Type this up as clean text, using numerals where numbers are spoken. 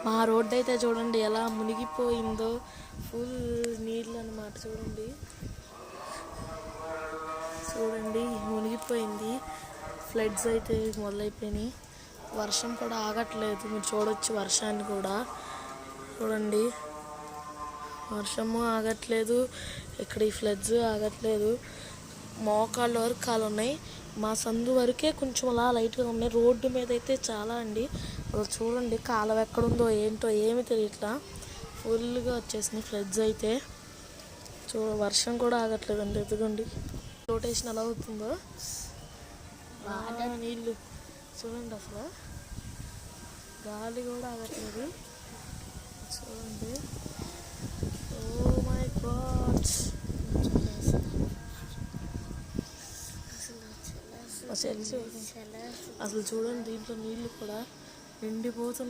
మా రోడ్డు అయితే చూడండి ఎలా మునిగిపోయిందో, ఫుల్ నీళ్ళు అన్నమాట. చూడండి చూడండి మునిగిపోయింది. ఫ్లడ్స్ అయితే మొదలైపోయినాయి. వర్షం కూడా ఆగట్లేదు, మీరు చూడొచ్చు వర్షాన్ని కూడా. చూడండి వర్షము ఆగట్లేదు, ఇక్కడ ఈ ఫ్లడ్స్ ఆగట్లేదు. మోకాళ్ళ వరకు కాలు ఉన్నాయి, మా సందు వరకే కొంచెం అలా లైట్గా ఉన్నాయి. రోడ్డు మీద అయితే చాలా అండి. అలా చూడండి కాలం ఎక్కడుందో ఏంటో ఏమి తెలియట్లా, ఫుల్గా వచ్చేసినాయి ఫ్లడ్స్ అయితే. వర్షం కూడా ఆగట్లేదు అండి. ఎదుగుండి రొటేషన్ ఎలా అవుతుందో నీళ్ళు చూడండి, అసలు గాలి కూడా ఆగట్లేదు. చూడండి ఓ మై గాడ్, అసలు చూడండి దీంట్లో నీళ్ళు కూడా నిండిపోతున్నాయి.